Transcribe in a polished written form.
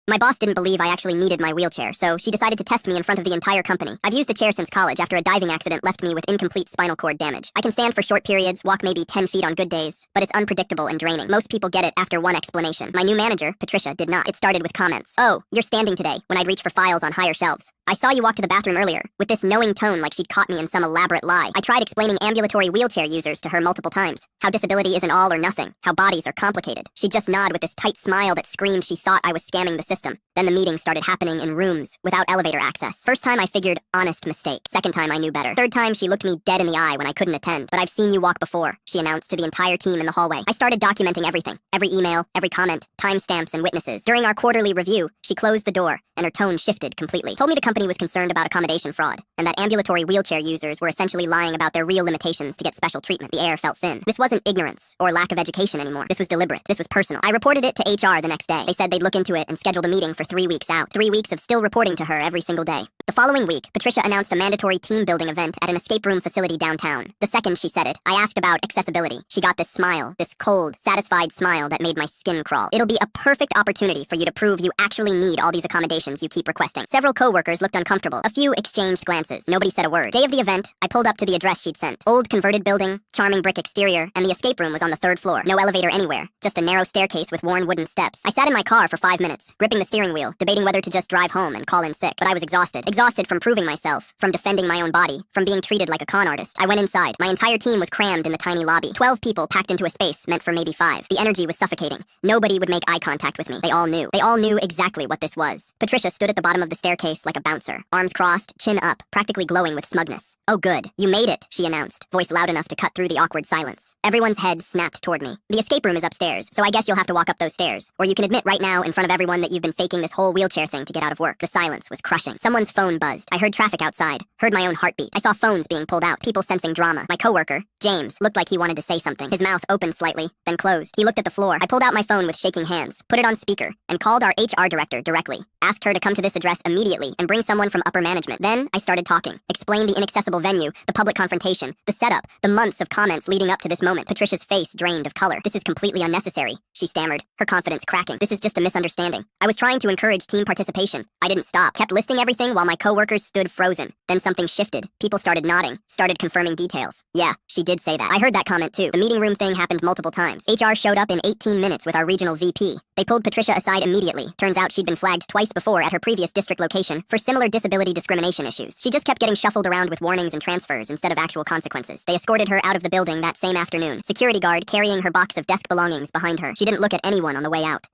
My boss didn't believe I actually needed my wheelchair, so she decided to test me in front of the entire company. I've used a chair since college after a diving accident left me with incomplete spinal cord damage. I can stand for short periods, walk maybe 10 feet on good days, but it's unpredictable and draining. Most people get it after one explanation. My new manager, Patricia, did not. It started with comments. "Oh, you're standing today," when I'd reach for files on higher shelves. "I saw you walk to the bathroom earlier," with this knowing tone like she'd caught me in some elaborate lie. I tried explaining ambulatory wheelchair users to her multiple times. How disability isn't all or nothing. How bodies are complicated. She'd just nod with this tight smile that screamed she thought I was scamming the system. Then the meeting started happening in rooms, without elevator access. First time I figured, honest mistake. Second time I knew better. Third time she looked me dead in the eye when I couldn't attend. "But I've seen you walk before," she announced to the entire team in the hallway. I started documenting everything. Every email, every comment, timestamps and witnesses. During our quarterly review, she closed the door, and her tone shifted completely. Told me the company was concerned about accommodation fraud, and that ambulatory wheelchair users were essentially lying about their real limitations to get special treatment. The air felt thin. This wasn't ignorance or lack of education anymore. This was deliberate. This was personal. I reported it to HR the next day. They said they'd look into it and scheduled a meeting for 3 weeks out. 3 weeks of still reporting to her every single day. The following week, Patricia announced a mandatory team-building event at an escape room facility downtown. The second she said it, I asked about accessibility. She got this smile, this cold, satisfied smile that made my skin crawl. "It'll be a perfect opportunity for you to prove you actually need all these accommodations you keep requesting." Several co-workers looked uncomfortable. A few exchanged glances. Nobody said a word. Day of the event, I pulled up to the address she'd sent. Old converted building, charming brick exterior, and the escape room was on the 3rd floor. No elevator anywhere, just a narrow staircase with worn wooden steps. I sat in my car for 5 minutes, gripping the steering wheel, debating whether to just drive home and call in sick. But I was exhausted. Exhausted from proving myself, from defending my own body, from being treated like a con artist. I went inside. My entire team was crammed in the tiny lobby. 12 people packed into a space meant for maybe 5. The energy was suffocating. Nobody would make eye contact with me. They all knew. They all knew exactly what this was. Patricia stood at the bottom of the staircase like a bouncer, arms crossed, chin up, practically glowing with smugness. "Oh good, you made it," she announced, voice loud enough to cut through the awkward silence. Everyone's head snapped toward me. "The escape room is upstairs, so I guess you'll have to walk up those stairs. Or you can admit right now in front of everyone that you've been faking this whole wheelchair thing to get out of work." The silence was crushing. Someone's phone buzzed. I heard traffic outside, heard my own heartbeat. I saw phones being pulled out, people sensing drama. My coworker, James, looked like he wanted to say something. His mouth opened slightly, then closed. He looked at the floor. I pulled out my phone with shaking hands, put it on speaker, and called our HR director directly. Asked her to come to this address immediately and bring someone from upper management. Then I started talking. Explained the inaccessible venue, the public confrontation, the setup, the months of comments leading up to this moment. Patricia's face drained of color. "This is completely unnecessary," she stammered, her confidence cracking. "This is just a misunderstanding." I was trying to encourage team participation. I didn't stop. Kept listing everything while my coworkers stood frozen. Then something shifted. People started nodding, started confirming details. "Yeah, she did say that." I heard that comment too. The meeting room thing happened multiple times. HR showed up in 18 minutes with our regional VP. They pulled Patricia aside immediately. Turns out she'd been flagged twice before at her previous district location for similar disability discrimination issues. She just kept getting shuffled around with warnings and transfers instead of actual consequences. They escorted her out of the building that same afternoon. Security guard carrying her box of desk belongings behind her. She didn't look at anyone on the way out.